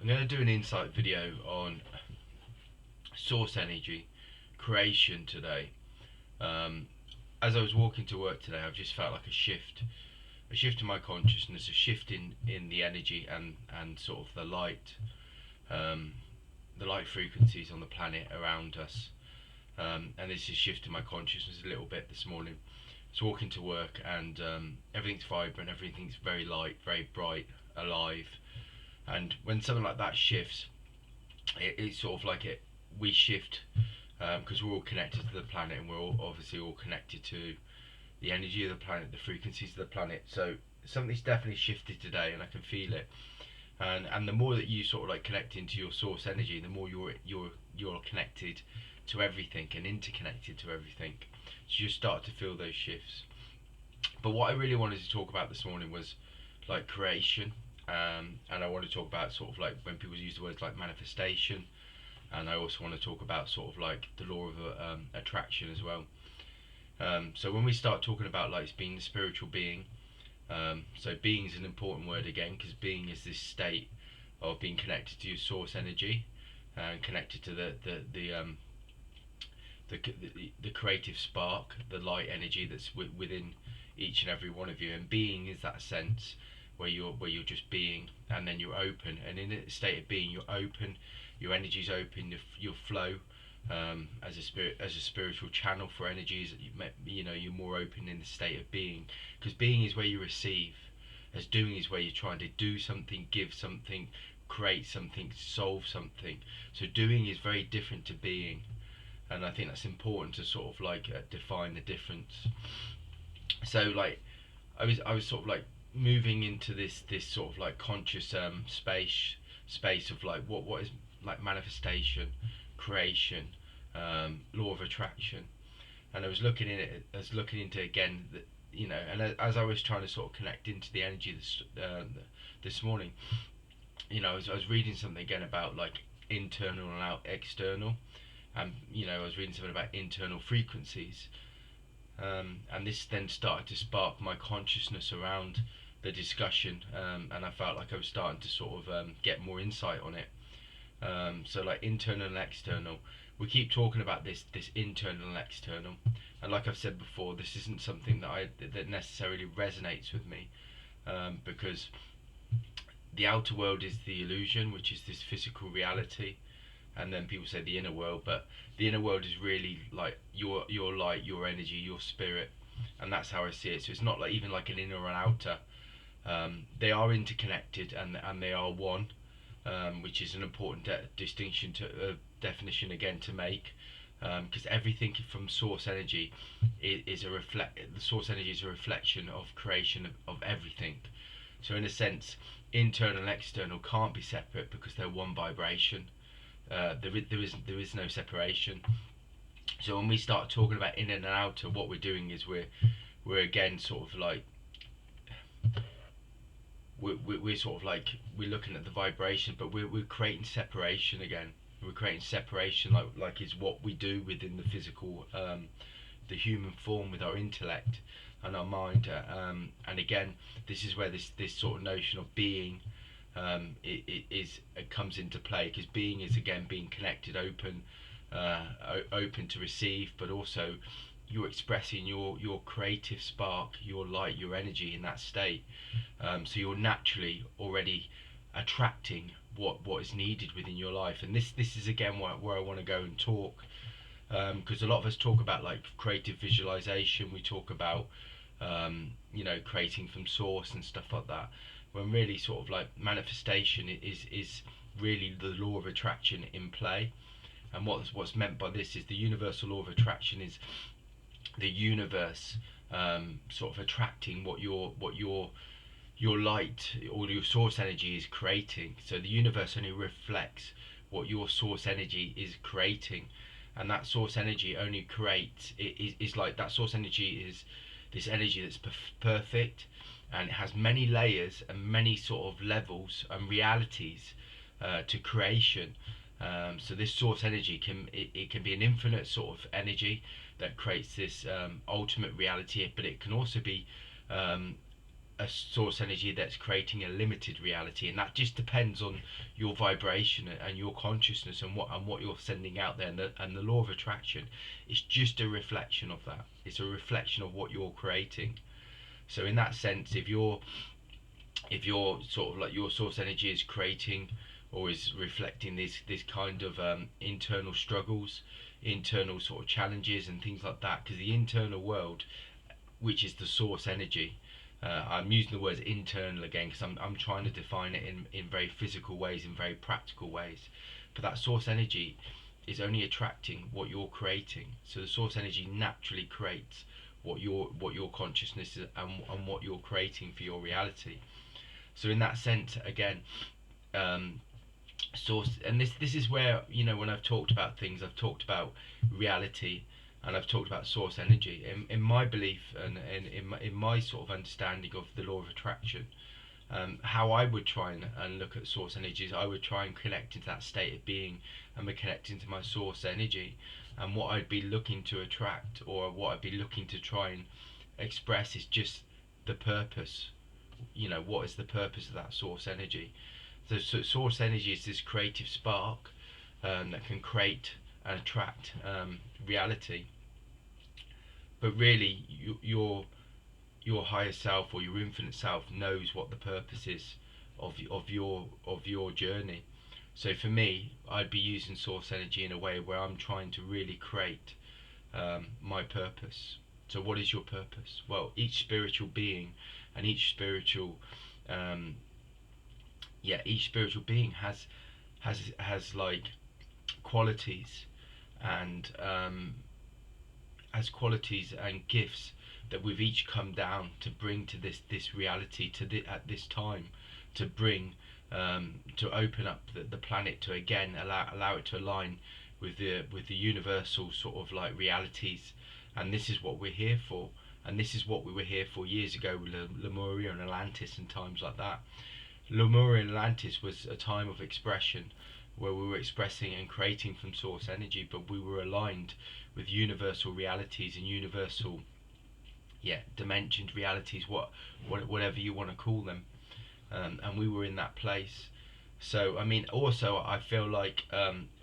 I'm going to do an insight video on source energy creation today. Um, as I was walking to work today, I've just felt like a shift in my consciousness, a shift in the energy and sort of um, the light frequencies on the planet around us. And this has shifted my consciousness a little bit this morning. I was walking to work and everything's vibrant, everything's very light, very bright, alive. And when something like that shifts, it's sort of like we shift because we're all connected to the planet and we're all obviously all connected to the energy of the planet, the frequencies of the planet. So something's definitely shifted today, and I can feel it. And the more that you sort of like connect into your source energy, the more you're connected to everything and interconnected to everything. So you start to feel those shifts. But what I really wanted to talk about this morning was like creation, and I want to talk about sort of like when people use the words like manifestation, and I also want to talk about sort of like the law of attraction as well. So when we start talking about like being a spiritual being, so being is an important word again because being is this state of being connected to your source energy and connected to the creative spark, the light energy that's within each and every one of you. And being is that sense where you're just being, and then you're open. And in a state of being, you're open. Your energy's open. Your flow as a spirit, as a spiritual channel for energies. You're more open in the state of being, because being is where you receive. As doing is where you're trying to do something, give something, create something, solve something. So doing is very different to being, and I think that's important to sort of like define the difference. So like I was sort of like moving into this sort of like conscious space of like what is like manifestation, creation, law of attraction, and I was looking in it. I was looking into again and as I was trying to sort of connect into the energy this morning, I was reading something again about like internal and out external, and I was reading something about internal frequencies, and this then started to spark my consciousness around the discussion, and I felt like I was starting to sort of get more insight on it. So like internal and external, we keep talking about this internal and external, and like I've said before, this isn't something that necessarily resonates with me, because the outer world is the illusion, which is this physical reality, and then people say the inner world, but the inner world is really like your light, your energy, your spirit, and that's how I see it. So it's not like even like an inner and outer. They are interconnected, and they are one, which is an important distinction to definition again to make, because everything from source energy is a reflect. The source energy is a reflection of creation of everything. So in a sense, internal and external can't be separate because they're one vibration. There is no separation. So when we start talking about inner and outer, what we're doing is we're again sort of like we're sort of like we're looking at the vibration, but we're creating separation again. We're creating separation like is what we do within the physical, the human form with our intellect and our mind. And again, this is where this sort of notion of being it comes into play, because being is again being connected, open, open to receive, but also you're expressing your creative spark, your light, your energy in that state. So you're naturally already attracting what is needed within your life. And this is again where I want to go and talk, because a lot of us talk about like creative visualization. We talk about creating from source and stuff like that, when really sort of like manifestation is really the law of attraction in play. And what's meant by this is the universal law of attraction is the universe sort of attracting what your light or your source energy is creating. So the universe only reflects what your source energy is creating, and that source energy only creates is like that source energy is this energy that's perfect, and it has many layers and many sort of levels and realities to creation. So this source energy can be an infinite sort of energy that creates this ultimate reality, but it can also be a source energy that's creating a limited reality, and that just depends on your vibration and your consciousness and what you're sending out there. And the law of attraction is just a reflection of that. It's a reflection of what you're creating. So in that sense, if you're sort of like your source energy is creating or is reflecting this kind of internal struggles, internal sort of challenges and things like that, because the internal world, which is the source energy, I'm using the words internal again because I'm trying to define it in very physical ways, in very practical ways. But that source energy is only attracting what you're creating. So the source energy naturally creates what your consciousness is, and what you're creating for your reality. So in that sense, again, source, and this is where, when I've talked about things, I've talked about reality, and I've talked about source energy. In my belief and in my sort of understanding of the law of attraction, how I would try and look at source energies, I would try and connect into that state of being and be connecting to my source energy, and what I'd be looking to attract, or what I'd be looking to try and express, is just the purpose. What is the purpose of that source energy? So source energy is this creative spark that can create and attract reality. But really, your higher self or your infinite self knows what the purpose is of your journey. So for me, I'd be using source energy in a way where I'm trying to really create my purpose. So what is your purpose? Well, each spiritual being and each spiritual being has like qualities and gifts that we've each come down to bring to this reality, at this time, to bring to open up the planet, to again allow it to align with the universal sort of like realities. And this is what we're here for, and this is what we were here for years ago with Lemuria and Atlantis and times like that. Lemuria and Atlantis was a time of expression where we were expressing and creating from source energy, but we were aligned with universal realities and universal dimensioned realities, whatever you want to call them, and we were in that place. So I mean, also I feel like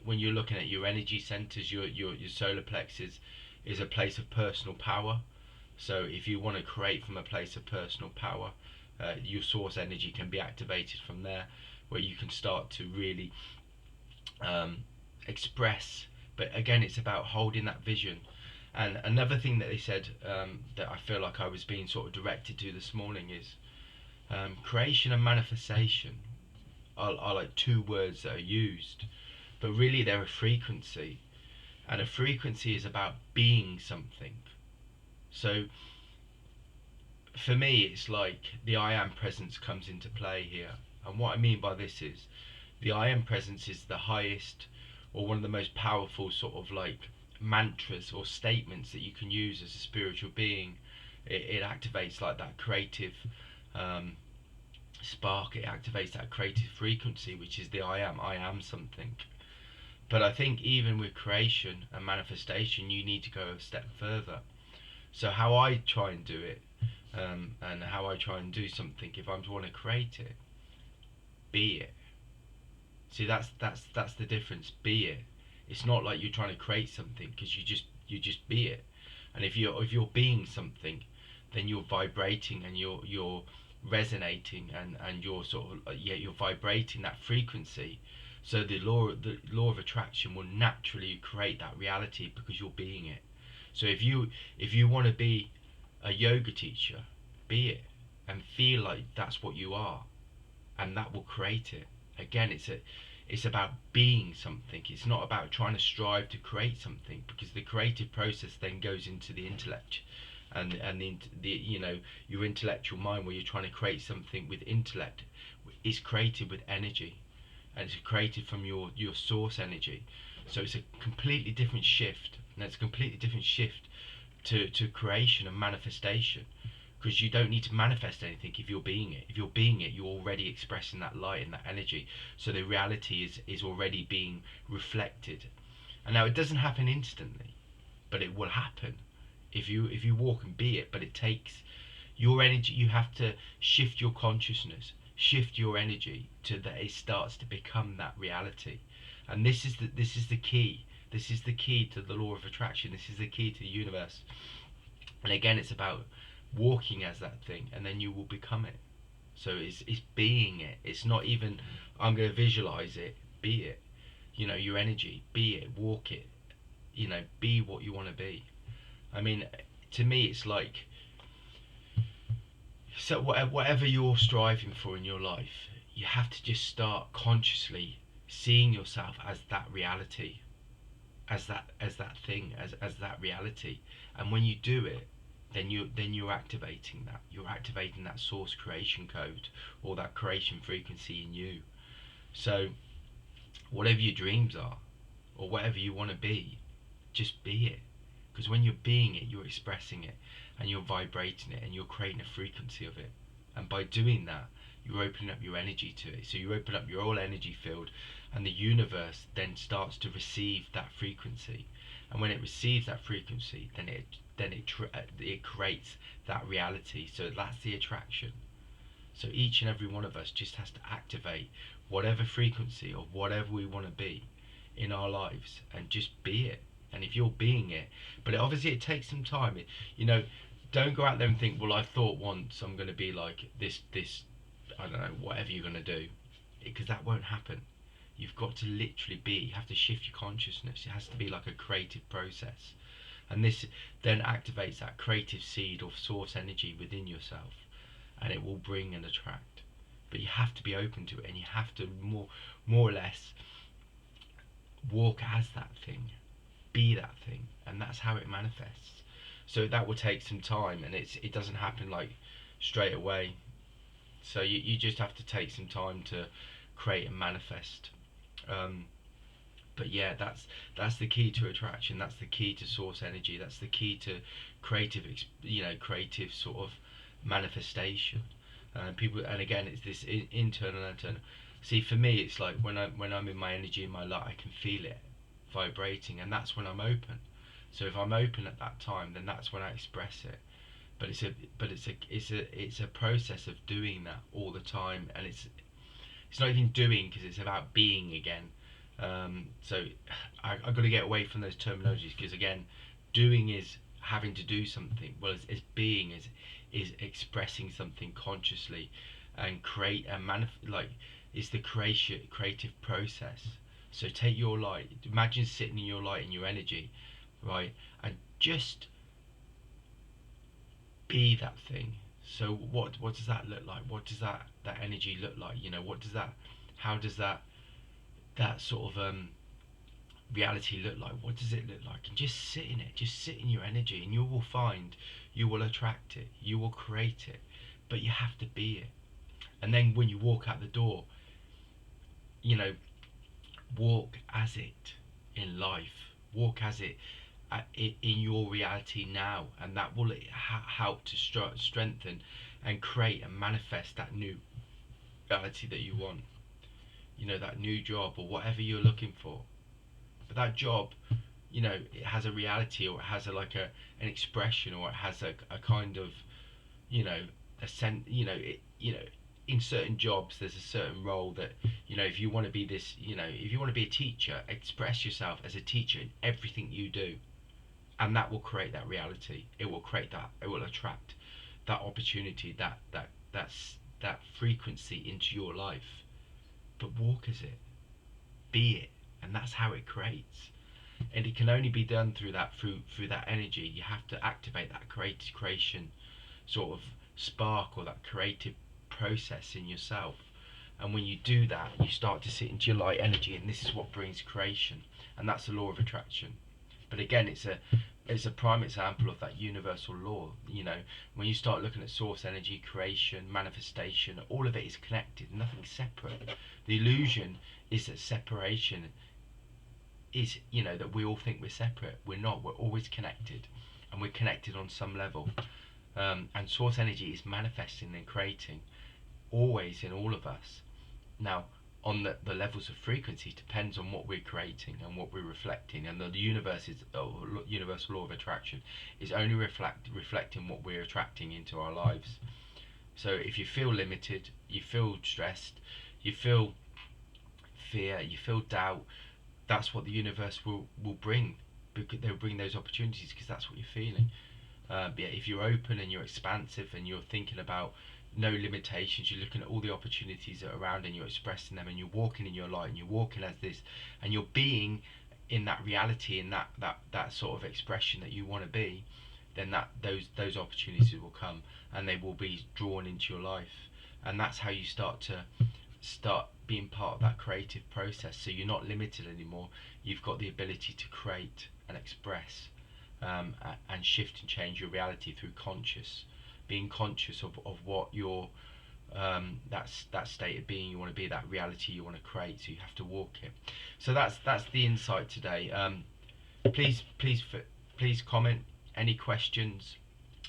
when you're looking at your energy centers, your solar plexus is a place of personal power. So if you want to create from a place of personal power, your source energy can be activated from there, where you can start to really express. But again, it's about holding that vision. And another thing that they said, that I feel like I was being sort of directed to this morning, is creation and manifestation are like two words that are used, but really they're a frequency. And a frequency is about being something. So for me, it's like the I am presence comes into play here. And what I mean by this is the I am presence is the highest, or one of the most powerful sort of like mantras or statements that you can use as a spiritual being. It activates like that creative spark. It activates that creative frequency, which is the I am something. But I think even with creation and manifestation, you need to go a step further. So how I try and do it, and how I try and do something, if I want to create it, be it. See, that's the difference. Be it. It's not like you're trying to create something, because you just be it. And if you're being something, then you're vibrating and you're resonating, and you're sort of you're vibrating that frequency. So the law of attraction will naturally create that reality because you're being it. So if you want to be a yoga teacher, be it, and feel like that's what you are, and that will create it. Again, it's about being something. It's not about trying to strive to create something, because the creative process then goes into the intellect, and the your intellectual mind, where you're trying to create something with intellect, is created with energy, and it's created from your source energy. So it's a completely different shift, and it's a completely different shift to creation and manifestation, because you don't need to manifest anything if you're being it. If you're being it, you're already expressing that light and that energy. So the reality is already being reflected. And now it doesn't happen instantly, but it will happen if you walk and be it. But it takes Your energy, you have to shift your consciousness, shift your energy to that it starts to become that reality. And this is the key. This is the key to the law of attraction. This is the key to the universe. And again, it's about walking as that thing, and then you will become it. So it's being it. It's not even I'm going to visualize it. Be it. Your energy. Be it. Walk it. Be what you want to be. I mean, to me, it's like, so whatever you're striving for in your life, you have to just start consciously seeing yourself as that reality, as that thing, as that reality. And when you do it, then you're activating that. You're activating that source creation code, or that creation frequency in you. So whatever your dreams are, or whatever you want to be, just be it. Because when you're being it, you're expressing it, and you're vibrating it, and you're creating a frequency of it. And by doing that, you're opening up your energy to it. So you open up your whole energy field, and the universe then starts to receive that frequency. And when it receives that frequency, then it creates that reality. So that's the attraction. So each and every one of us just has to activate whatever frequency or whatever we want to be in our lives, and just be it. And if you're being it, but obviously it takes some time. Don't go out there and think, well, I thought once I'm going to be like this, I don't know, whatever you're going to do, because that won't happen. You've got to literally be. You have to shift your consciousness. It has to be like a creative process, and this then activates that creative seed of source energy within yourself, and it will bring and attract. But you have to be open to it, and you have to more or less walk as that thing, be that thing, and that's how it manifests. So that will take some time, and it doesn't happen like straight away. So you just have to take some time to create and manifest. But yeah, that's the key to attraction. That's the key to source energy. That's the key to creative sort of manifestation. People, and again, it's this internal and internal. See, for me, it's like when I'm in my energy, in my light, I can feel it vibrating, and that's when I'm open. So if I'm open at that time, then that's when I express it. But it's a process of doing that all the time, and it's not even doing, because it's about being again. So I've got to get away from those terminologies, because again, doing is having to do something, well, as being is expressing something consciously, and create and like it's the creative process. So take your light, imagine sitting in your light, in your energy, right, and just be that thing. So what does that look like? What does that energy look like? What does that, how does that sort of reality look like? What does it look like? And just sit in it, just sit in your energy, and you will find you will attract it, you will create it. But you have to be it. And then when you walk out the door, walk as it in life, walk as it in your reality now, and that will help to strengthen and create and manifest that new reality that you want. That new job or whatever you're looking for. But that job, it has a reality, or it has an expression, or it has a kind of, a sense. In certain jobs there's a certain role that, if you want to be this, if you want to be a teacher, express yourself as a teacher in everything you do, and that will create that reality. It will create that. It will attract that opportunity, that frequency into your life. But walk as it, be it, and that's how it creates. And it can only be done through that energy. You have to activate that creation sort of spark, or that creative process in yourself. And when you do that, you start to sit into your light energy, and this is what brings creation. And that's the law of attraction. But again, it's a prime example of that universal law. When you start looking at source energy, creation, manifestation, all of it is connected, nothing's separate. The illusion is that separation is, that we all think we're separate. We're not. We're always connected, and we're connected on some level. And source energy is manifesting and creating always in all of us. Now, on the levels of frequency depends on what we're creating and what we're reflecting, and the universe is universal law of attraction is only reflecting what we're attracting into our lives. So if you feel limited, you feel stressed, you feel fear, you feel doubt, that's what the universe will bring, because they'll bring those opportunities because that's what you're feeling. But yeah, if you're open and you're expansive and you're thinking about no limitations, you're looking at all the opportunities that are around and you're expressing them and you're walking in your light and you're walking as this and you're being in that reality, in that sort of expression that you want to be, then those opportunities will come and they will be drawn into your life. And that's how you start being part of that creative process. So you're not limited anymore. You've got the ability to create and express, and shift and change your reality through being conscious of what your that state of being you want to be, that reality you want to create. So you have to walk it. So that's the insight today. Please comment any questions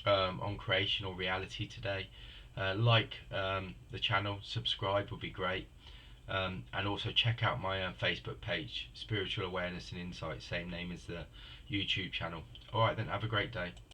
on creation or reality today. The channel, subscribe would be great. And also check out my Facebook page, Spiritual Awareness and Insight, same name as the YouTube channel. Alright then, have a great day.